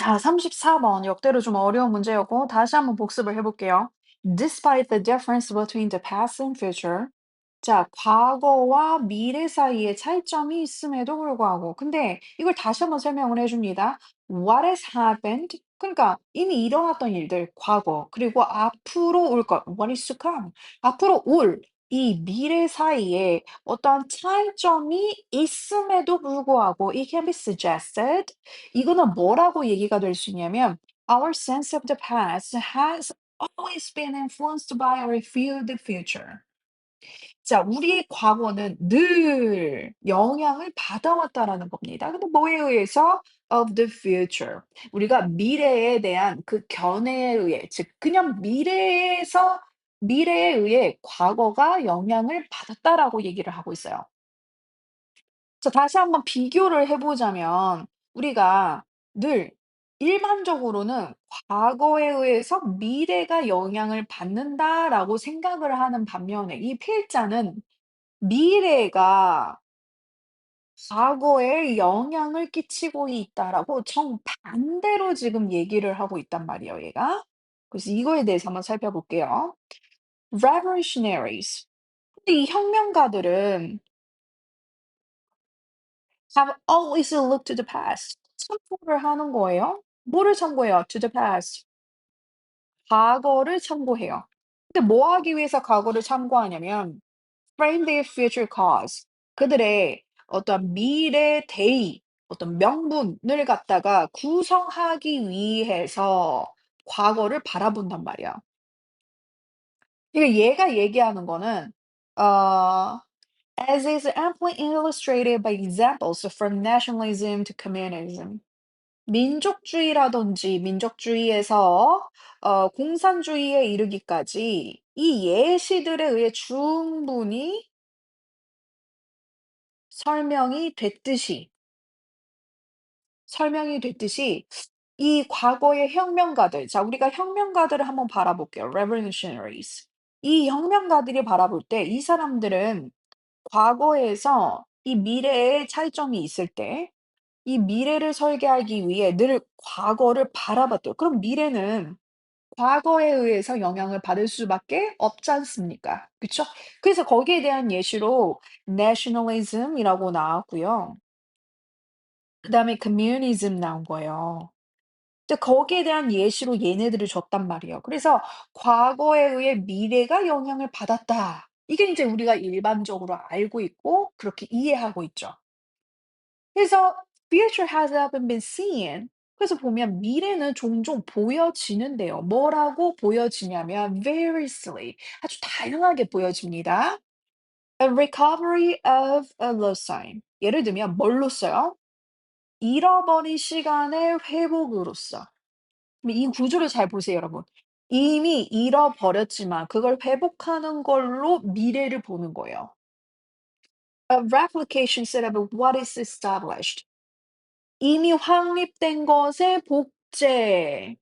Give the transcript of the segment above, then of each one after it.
자, 34번 역대로 좀 어려운 문제였고 다시 한번 복습을 해볼게요. Despite the difference between the past and future. 자, 과거와 미래 사이에 차이점이 있음에도 불구하고 근데 이걸 다시 한번 설명을 해줍니다. What has happened? 그러니까 이미 일어났던 일들, 과거, 그리고 앞으로 올 것, what is to come? 앞으로 올 이 미래 사이에 어떠한 차이점이 있음에도 불구하고 it can be suggested 이거는 뭐라고 얘기가 될 수 있냐면 Our sense of the past has always been influenced by our view of the future. 자, 우리의 과거는 늘 영향을 받아왔다라는 겁니다. 근데 뭐에 의해서? Of the future. 우리가 미래에 대한 그 견해에 의해, 즉 그냥 미래에 의해 과거가 영향을 받았다라고 얘기를 하고 있어요. 자, 다시 한번 비교를 해 보자면 우리가 늘 일반적으로는 '과거에 의해서 미래가 영향을 받는다.'라고 생각을 하는 반면에 이 필자는 미래가 과거에 영향을 끼치고 있다라고 정반대로 지금 얘기를 하고 있단 말이에요, 얘가. 그래서 이거에 대해서 한번 살펴볼게요. Revolutionaries. 근데 이 혁명가들은 have always looked to the past. 참고를 하는 거예요. 뭐를 참고해요? To the past. 과거를 참고해요. 근데 뭐 하기 위해서 과거를 참고하냐면 frame their future cause. 그들의 어떤 미래 대의, 어떤 명분을 갖다가 구성하기 위해서 과거를 바라본단 말이야. 그러니까 얘가 얘기하는 거는 어 as is amply illustrated by examples from nationalism to communism. 민족주의라든지 민족주의에서 공산주의에 이르기까지 이 예시들에 의해 충분히 설명이 됐듯이 설명이 됐듯이 이 과거의 혁명가들, 자, 우리가 혁명가들을 한번 바라볼게요. revolutionaries. 이 혁명가들이 바라볼 때 이 사람들은 과거에서 이 미래에 차이점이 있을 때 이 미래를 설계하기 위해 늘 과거를 바라봤대요. 그럼 미래는 과거에 의해서 영향을 받을 수밖에 없지 않습니까? 그쵸? 그래서 거기에 대한 예시로 nationalism이라고 나왔고요. 그다음에 communism 나온 거예요. 근데 거기에 대한 예시로 얘네들을 줬단 말이에요. 그래서 과거에 의해 미래가 영향을 받았다. 이게 인제 우리가 일반적으로 알고 있고 그렇게 이해하고 있죠. 그래서 future has often been seen. 그래서 보면 미래는 종종 보여지는데요. 뭐라고 보여지냐면 variously 아주 다양하게 보여집니다. A recovery of a lost time. 예를 들면 뭘로 써요? 잃어버린 시간의 회복으로써. 그럼 이 구조를 잘 보세요, 여러분. 이미 잃어버렸지만 그걸 회복하는 걸로 미래를 보는 거예요. A replication set of what is established. 이미 확립된 것의 복제.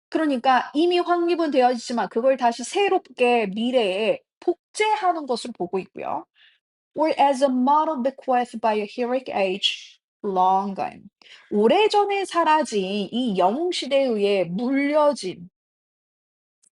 그러니까 이미 확립은 되어 있지만 그걸 다시 새롭게 미래에 복제하는 것을 보고 있고요. Or as a model bequeathed by a heroic age long gone. 오래전에 사라진 이 영웅 시대에 의해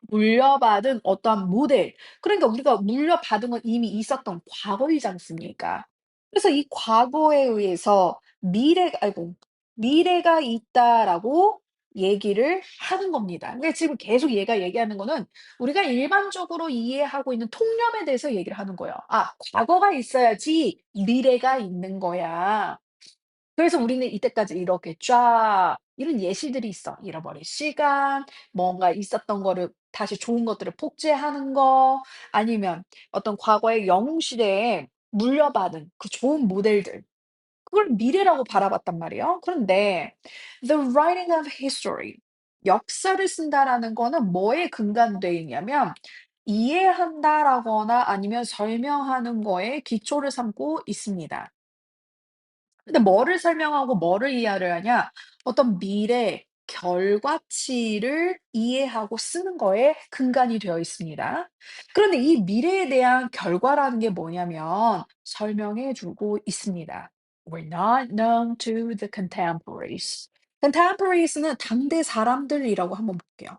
물려받은 어떠한 모델. 그러니까 우리가 물려받은 건 이미 있었던 과거이지 않습니까? 그래서 이 과거에 의해서 미래가 있다라고 얘기를 하는 겁니다. 근데 지금 계속 얘가 얘기하는 거는 우리가 일반적으로 이해하고 있는 통념에 대해서 얘기를 하는 거예요. '아, 과거가 있어야지 미래가 있는 거야.' 그래서 우리는 이때까지 이렇게 쫙 이런 예시들이 있어. 잃어버린 시간, 뭔가 있었던 거를 다시 좋은 것들을 복제하는 거, 아니면 어떤 과거의 영웅 시대에 물려받은 그 좋은 모델들. 그걸 미래라고 바라봤단 말이에요. 그런데 the writing of history, 역사를 쓴다라는 거는 뭐에 근간돼 있냐면 이해한다라거나 아니면 설명하는 거에 기초를 삼고 있습니다. 근데 뭐를 설명하고 뭐를 이해를 하냐? 어떤 미래 결과치를 이해하고 쓰는 거에 근간이 되어 있습니다. 그런데 이 미래에 대한 결과라는 게 뭐냐면 설명해 주고 있습니다. Were not known to the contemporaries. contemporaryes는 당대 사람들이라고 한번 볼게요.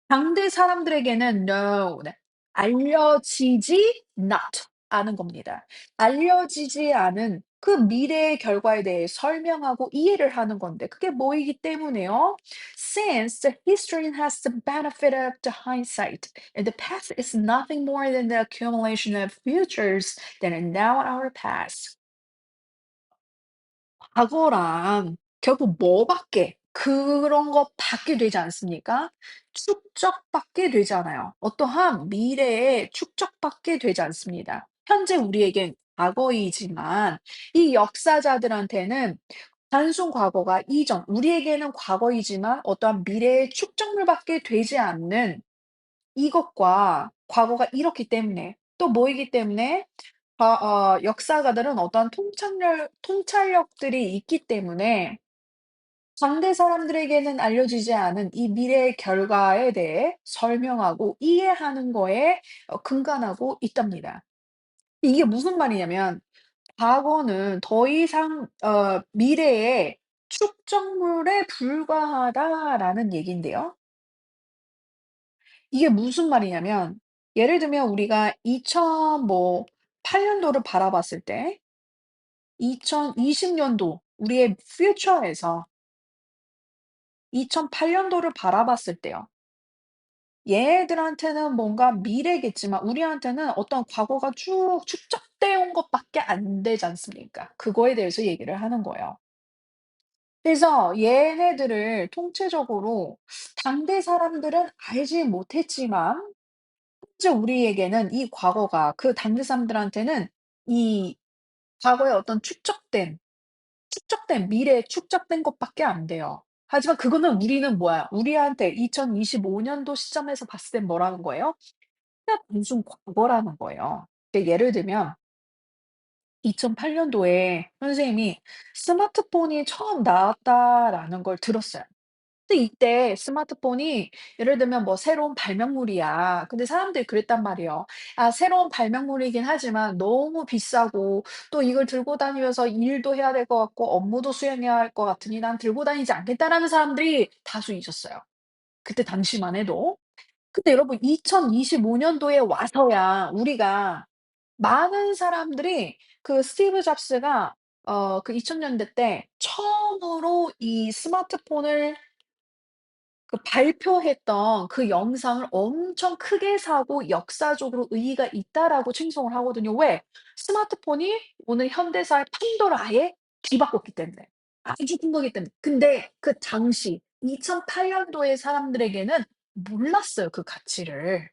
당대 사람들에게는 known, 알려지지 not 않은 겁니다. 알려지지 않은 그 미래의 결과에 대해 설명하고 이해를 하는 건데 그게 뭐이기 때문에요. Since the history has the benefit of the hindsight, and the past is nothing more than the accumulation of futures that are now our past. 과거랑 결국 뭐밖에 그런 것밖에 되지 않습니까? 축적밖에 되지 않아요. 어떠한 미래의 축적밖에 되지 않습니다. 현재 우리에겐 과거이지만 이 역사자들한테는 단순 과거가 이전, 우리에게는 과거이지만 어떠한 미래의 축적물밖에 되지 않는 이것과 과거가 이렇기 때문에 또 뭐이기 때문에 역사가들은 어떠한 통찰력들이 있기 때문에 상대 사람들에게는 알려지지 않은 이 미래의 결과에 대해 설명하고 이해하는 거에 근간하고 있답니다. 이게 무슨 말이냐면 과거는 더 이상 미래의 축적물에 불과하다라는 얘긴데요. 이게 무슨 말이냐면 예를 들면 우리가 2000 뭐 8 년도를 바라봤을 때 2020 년도 우리의 퓨처에서 2008 년도를 바라봤을 때요. 얘네들한테는 뭔가 미래겠지만 우리한테는 어떤 과거가 쭉 축적되어 온 것밖에 안 되지 않습니까? 그거에 대해서 얘기를 하는 거예요. 그래서 얘네들을 통체적으로 당대 사람들은 알지 못했지만 현재 우리에게는 이 과거가 그 당대 사람들한테는 이 과거의 어떤 미래에 축적된 것밖에 안 돼요. 하지만 그거는 우리는 뭐야? 우리한테 2025 년도 시점에서 봤을 땐 뭐라는 거예요? 그냥 단순 과거라는 거예요. 예를 들면 2008 년도에 선생님이 "스마트폰이 처음 나왔다."라는 걸 들었어요. 근데 이때 스마트폰이 예를 들면 뭐 새로운 발명물이야. 근데 사람들이 그랬단 말이에요. "아 새로운 발명물이긴 하지만 너무 비싸고 또 이걸 들고 다니면서 일도 해야 될 것 같고 업무도 수행해야 할 것 같으니 난 들고 다니지 않겠다."라는 사람들이 다수 있었어요. 그때 당시만 해도. 근데 여러분 2025 년도에 와서야 우리가 많은 사람들이 그 스티브 잡스가 그 2000 년대 때 처음으로 이 스마트폰을 발표했던 그 영상을 엄청 크게 사고 역사적으로 의의가 있다라고 칭송을 하거든요. 왜? 스마트폰이 오늘 현대사의 판도라에 뒤바꿨기 때문에. 아주 큰 거기 때문에. 근데 그 당시 2008 년도의 사람들에게는 몰랐어요, 그 가치를.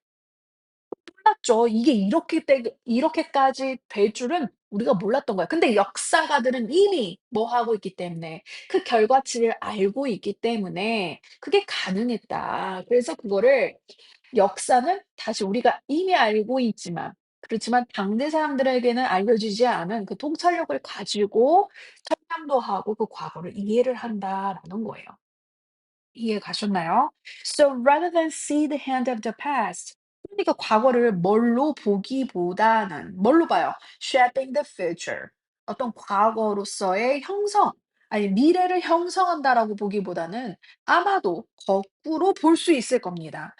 몰랐죠. 이게 이렇게까지 될 줄은 우리가 몰랐던 거야. 근데 역사가들은 이미 뭐 하고 있기 때문에 그 결과치를 알고 있기 때문에 그게 가능했다. 그래서 그거를 역사는 다시 우리가 이미 알고 있지만 그렇지만 당대 사람들에게는 알려지지 않은 그 통찰력을 가지고 설명도 하고 그 과거를 이해를 한다라는 거예요. 이해 가셨나요? So rather than see the hand of the past. 그러니까 과거를 뭘로 보기보다는 뭘로 봐요? Shaping the future. 어떤 과거로서의 형성, 아니 미래를 형성한다라고 보기보다는 아마도 거꾸로 볼 수 있을 겁니다.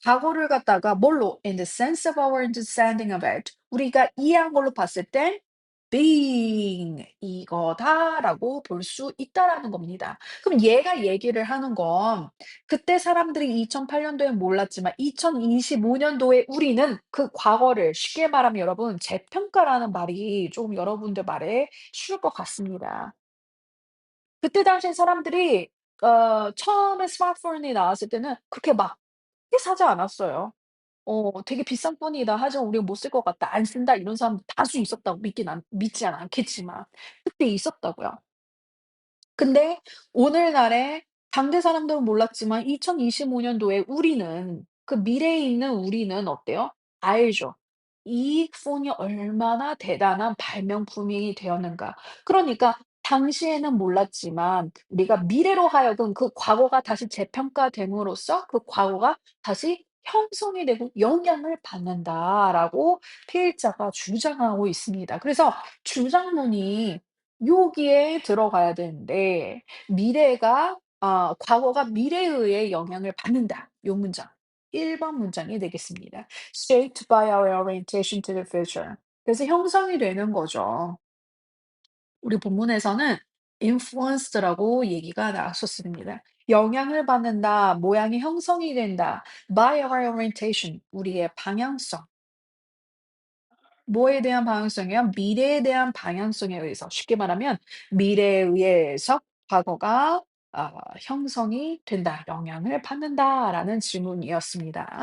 과거를 갖다가 뭘로 in the sense of our understanding of it 우리가 이해한 걸로 봤을 땐 being 이거다라고 볼 수 있다라는 겁니다. 그럼 얘가 얘기를 하는 건 그때 사람들이 2008 년도에 몰랐지만 2025 년도에 우리는 그 과거를 쉽게 말하면 여러분 재평가라는 말이 조금 여러분들 말에 쉬울 것 같습니다. 그때 당시에 사람들이 처음에 스마트폰이 나왔을 때는 그렇게 막 크게 사지 않았어요. "되게 비싼 폰이다. 하지만 우리는 못 쓸 것 같다. 안 쓴다." 이런 사람도 다수 있었다고 믿진 않겠지만 그때 있었다고요. 근데 오늘날의 당대 사람들은 몰랐지만 2025 년도에 우리는 그 미래에 있는 우리는 어때요? 알죠. 이 폰이 얼마나 대단한 발명품이 되었는가. 그러니까 당시에는 몰랐지만 우리가 미래로 하여금 그 과거가 다시 재평가됨으로써 그 과거가 다시 형성이 되고 영향을 받는다라고 피해자가 주장하고 있습니다. 그래서 주장문이 여기에 들어가야 되는데 과거가 미래에 의해 영향을 받는다. 요 문장. 1번 문장이 되겠습니다. Shaped by our orientation to the future. 그래서 형성이 되는 거죠. 우리 본문에서는 influenced라고 얘기가 나왔었습니다. 영향을 받는다, 모양이 형성이 된다. by our orientation, 우리의 방향성. 뭐에 대한 방향성이요? 미래에 대한 방향성에 의해서 쉽게 말하면 미래에 의해서 과거가 형성이 된다, 영향을 받는다라는 질문이었습니다.